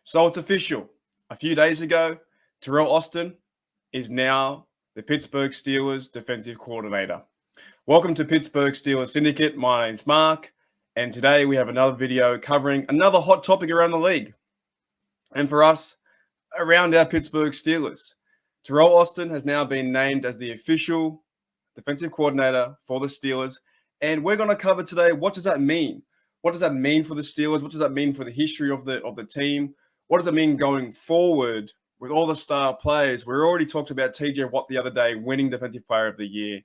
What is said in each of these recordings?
So it's official. A few days ago, Teryl Austin is now the Pittsburgh Steelers defensive coordinator. Welcome to Pittsburgh Steelers Syndicate. My name's Mark, and today we have another video covering another hot topic around the league. And for us, around our Pittsburgh Steelers. Teryl Austin has now been named as the official defensive coordinator for the Steelers. And we're going to cover today, what does that mean? What does that mean for the Steelers? What does that mean for the history of the team? What does it mean going forward with all the star players? We already talked about TJ Watt the other day winning Defensive Player of the Year.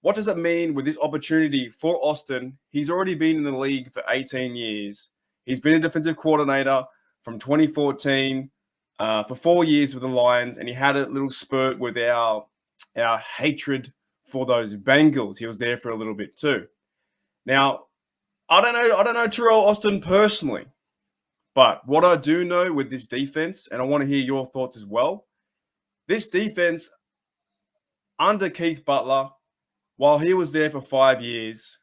What does it mean with this opportunity for Austin? He's already been in the league for 18 years. He's been a defensive coordinator from 2014 for 4 years with the Lions, and he had a little spurt with our hatred for those Bengals. He was there for a little bit too. Now, I don't know Teryl Austin personally. But what I do know with this defense, and I want to hear your thoughts as well, this defense under Keith Butler, while he was there for 5 years,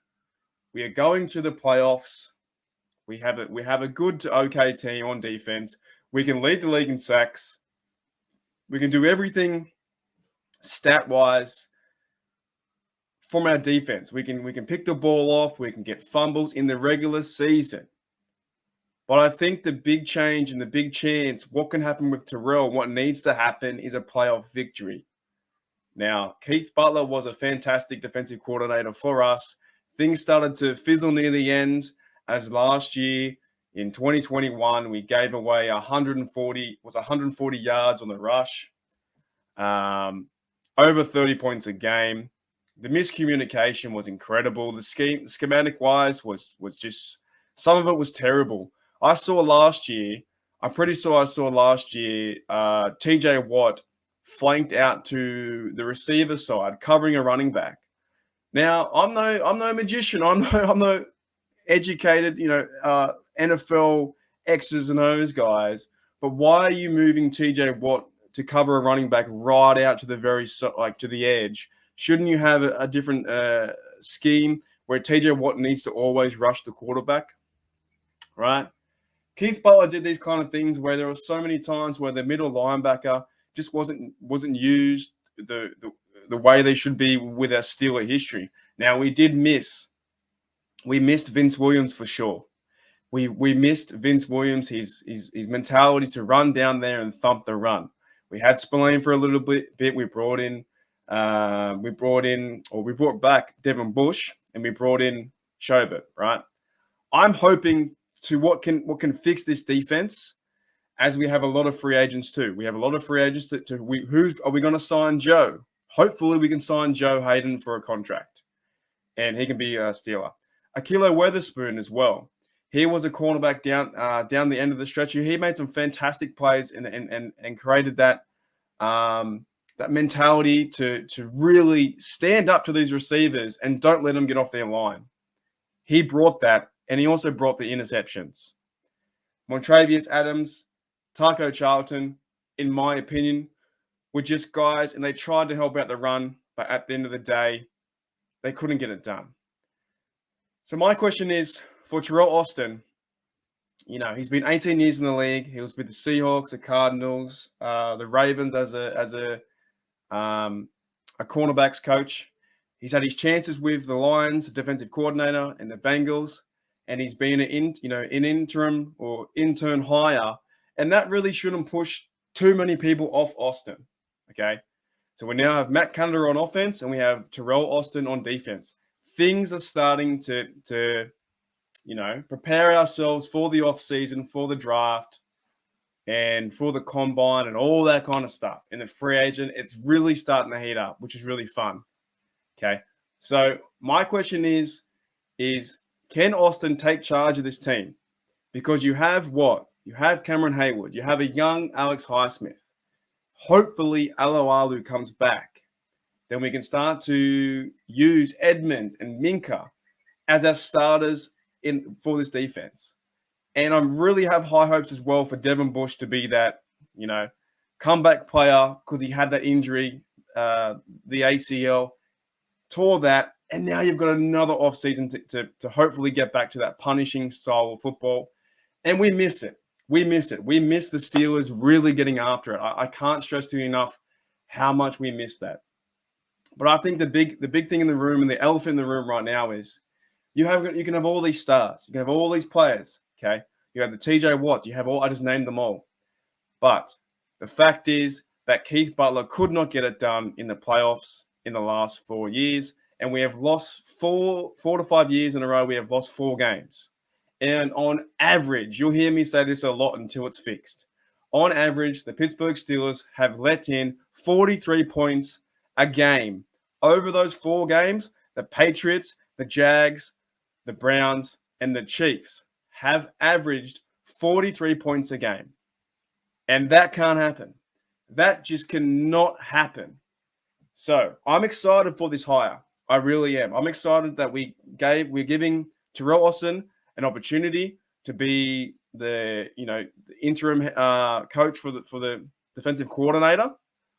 we are going to the playoffs. We have a good to okay team on defense. We can lead the league in sacks. We can do everything stat-wise from our defense. We can pick the ball off. We can get fumbles in the regular season. But I think the big change and the big chance, what can happen with Teryl, what needs to happen is a playoff victory. Now, Keith Butler was a fantastic defensive coordinator for us. Things started to fizzle near the end as last year in 2021, we gave away 140 yards on the rush, over 30 points a game. The miscommunication was incredible. The schematic-wise was just, some of it was terrible. I'm pretty sure I saw last year, TJ Watt flanked out to the receiver side, covering a running back. Now, I'm no magician. I'm no educated, NFL X's and O's guys. But why are you moving TJ Watt to cover a running back right out to the to the edge? Shouldn't you have a different scheme where TJ Watt needs to always rush the quarterback, right? Keith Butler did these kind of things where there were so many times where the middle linebacker just wasn't used the way they should be with our Steeler history. Now, we missed Vince Williams for sure. We missed Vince Williams, his mentality to run down there and thump the run. We had Spillane for a little bit. We brought back Devin Bush, and we brought in Schobert, right? I'm hoping to what can fix this defense, as we have a lot of free agents too. We have a lot of free agents who are we going to sign? Joe. Hopefully we can sign Joe Hayden for a contract, and he can be a Steeler. Akilo Weatherspoon as well. He was a cornerback down the end of the stretch. He made some fantastic plays and created that mentality to really stand up to these receivers and don't let them get off their line. He brought that, and he also brought the interceptions. Montravius Adams, Taco Charlton, in my opinion, were just guys, and they tried to help out the run, but at the end of the day, they couldn't get it done. So my question is, for Teryl Austin, he's been 18 years in the league. He was with the Seahawks, the Cardinals, the Ravens as a cornerbacks coach. He's had his chances with the Lions, defensive coordinator, and the Bengals, and he's been an interim or intern hire, and that really shouldn't push too many people off Austin. Okay, so we now have Matt Canada on offense, and we have Teryl Austin on defense. Things are starting to prepare ourselves for the offseason, for the draft, and for the combine and all that kind of stuff. And the free agent, it's really starting to heat up, which is really fun. Okay, so my question is can Austin take charge of this team? Because you have what? You have Cameron Haywood. You have a young Alex Highsmith. Hopefully, Alualu comes back. Then we can start to use Edmonds and Minka as our starters for this defense. And I really have high hopes as well for Devin Bush to be that, comeback player, because he had that injury, the ACL, tore that, and now you've got another offseason to hopefully get back to that punishing style of football. And we miss it. We miss it. We miss the Steelers really getting after it. I can't stress to you enough how much we miss that. But I think the big thing in the room and the elephant in the room right now is you can have all these stars, you can have all these players. Okay, you have the TJ Watts, you have all. I just named them all. But the fact is that Keith Butler could not get it done in the playoffs in the last 4 years, and we have lost four to 5 years in a row. We have lost 4 games. And on average, you'll hear me say this a lot until it's fixed. On average, the Pittsburgh Steelers have let in 43 points a game. Over those 4 games, the Patriots, the Jags, the Browns, and the Chiefs have averaged 43 points a game. And that can't happen. That just cannot happen. So I'm excited for this hire. I really am. I'm excited that we're giving Teryl Austin an opportunity to be the interim coach for the defensive coordinator.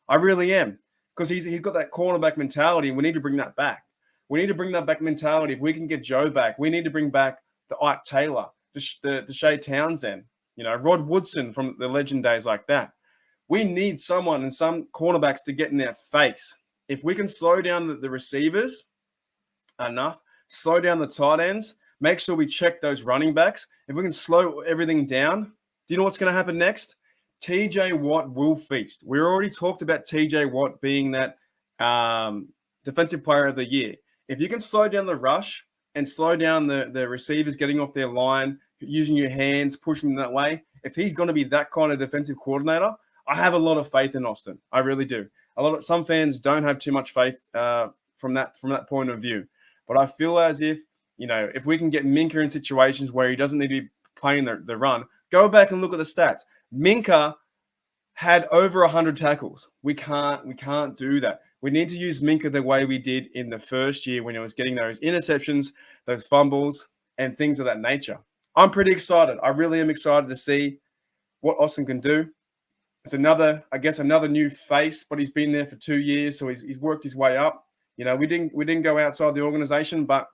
I really am, because he's got that cornerback mentality, and we need to bring that back. We need to bring that back mentality. If we can get Joe back, we need to bring back the Ike Taylor, the Shea Townsend, Rod Woodson from the legend days like that. We need someone and some cornerbacks to get in their face. If we can slow down the receivers enough, slow down the tight ends, make sure we check those running backs. If we can slow everything down, do you know what's going to happen next? TJ Watt will feast. We already talked about TJ Watt being that defensive player of the year. If you can slow down the rush and slow down the receivers getting off their line, using your hands, pushing them that way, if he's going to be that kind of defensive coordinator, I have a lot of faith in Austin. I really do. Some fans don't have too much faith from that point of view. But I feel as if we can get Minka in situations where he doesn't need to be playing the run, go back and look at the stats. Minka had over 100 tackles. We can't do that. We need to use Minka the way we did in the first year when he was getting those interceptions, those fumbles, and things of that nature. I'm pretty excited. I really am excited to see what Austin can do. It's another new face, but he's been there for 2 years, so he's worked his way up. We didn't go outside the organization, but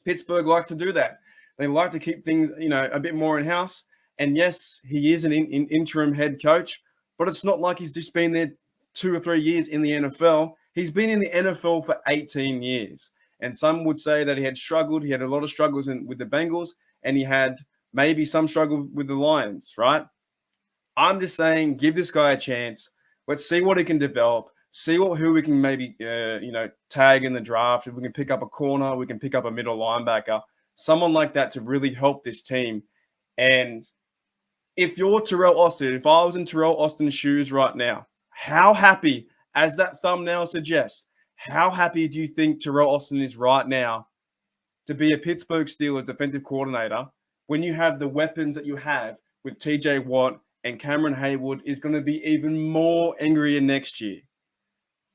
Pittsburgh likes to do that. They like to keep things, a bit more in-house. And yes, he is an interim head coach, but it's not like he's just been there 2 or 3 years in the NFL. He's been in the NFL for 18 years. And some would say that he had struggled. He had a lot of struggles with the Bengals, and he had maybe some struggle with the Lions, right? I'm just saying, give this guy a chance. Let's see what he can develop. See who we can maybe, tag in the draft. If we can pick up a corner, we can pick up a middle linebacker, someone like that to really help this team. And if you're Teryl Austin, if I was in Teryl Austin's shoes right now, how happy, as that thumbnail suggests, how happy do you think Teryl Austin is right now to be a Pittsburgh Steelers defensive coordinator when you have the weapons that you have with TJ Watt and Cameron Haywood is going to be even more angrier next year?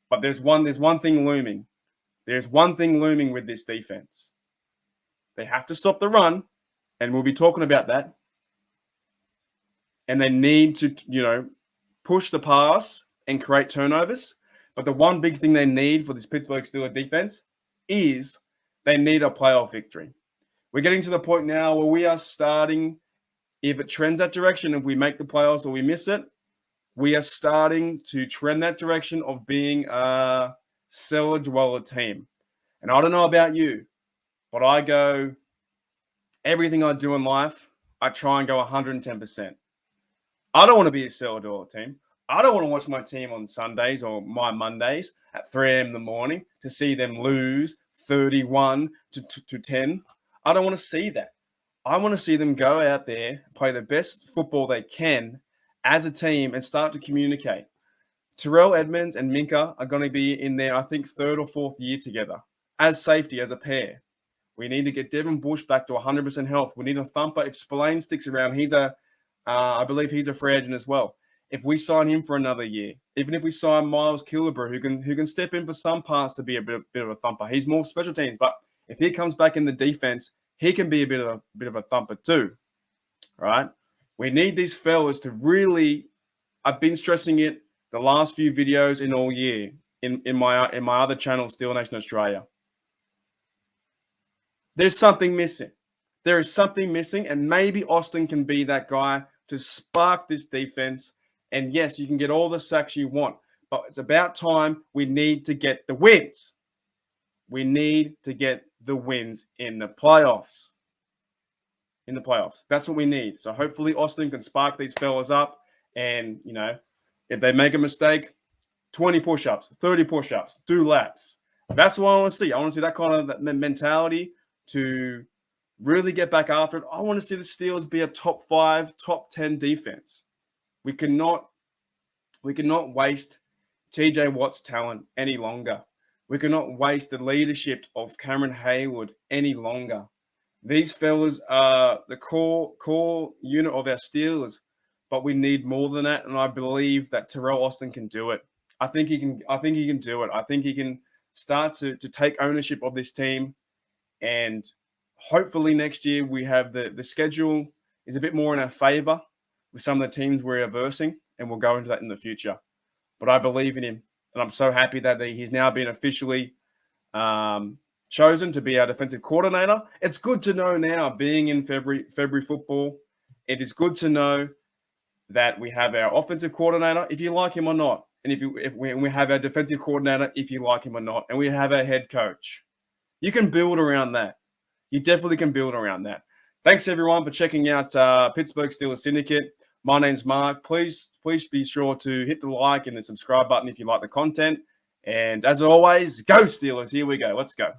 But there's one thing looming. There's one thing looming with this defense. They have to stop the run, and we'll be talking about that. And they need to, push the pass and create turnovers. But the one big thing they need for this Pittsburgh Steelers defense is they need a playoff victory. We're getting to the point now where we are starting, if it trends that direction, if we make the playoffs or we miss it, we are starting to trend that direction of being a cellar dweller team. And I don't know about you, but everything I do in life, I try and go 110%. I don't want to be a cellar dweller team. I don't want to watch my team on Sundays or my Mondays at 3 a.m. in the morning to see them lose 31 to 10. I don't want to see that. I want to see them go out there, play the best football they can as a team and start to communicate. Terrell Edmonds and Minka are going to be in their, I think, 3rd or 4th year together as safety, as a pair. We need to get Devin Bush back to 100% health. We need a thumper. If Spillane sticks around, I believe he's a free agent as well. If we sign him for another year, even if we sign Miles Killebrew, who can step in for some parts to be a bit of a thumper. He's more special teams, but if he comes back in the defense, he can be a bit of a thumper too. All right? We need these fellas to really. I've been stressing it the last few videos in all year in my other channel, Steel Nation Australia. There's something missing. There is something missing, and maybe Austin can be that guy to spark this defense. And yes, you can get all the sacks you want, but it's about time we need to get the wins. We need to get the wins in the playoffs. In the playoffs. That's what we need. So hopefully Austin can spark these fellas up. And, you know, if they make a mistake, 20 push-ups, 30 push-ups, do laps. That's what I want to see. I want to see that kind of mentality to really get back after it. I want to see the Steelers be a top 5, top 10 defense. We cannot waste TJ Watt's talent any longer. We cannot waste the leadership of Cameron Hayward any longer. These fellas are the core unit of our Steelers, but we need more than that. And I believe that Teryl Austin can do it. I think he can do it. I think he can start to take ownership of this team. And hopefully next year we have the schedule is a bit more in our favor with some of the teams we're versing, and we'll go into that in the future. But I believe in him, and I'm so happy that he's now been officially chosen to be our defensive coordinator. It's good to know now, being in February football, it is good to know that we have our offensive coordinator, if you like him or not, and if we have our defensive coordinator, if you like him or not, and we have our head coach. You can build around that. You definitely can build around that. Thanks, everyone, for checking out Pittsburgh Steelers Syndicate. My name's Mark. Please be sure to hit the like and the subscribe button if you like the content. And as always, go Steelers. Here we go. Let's go.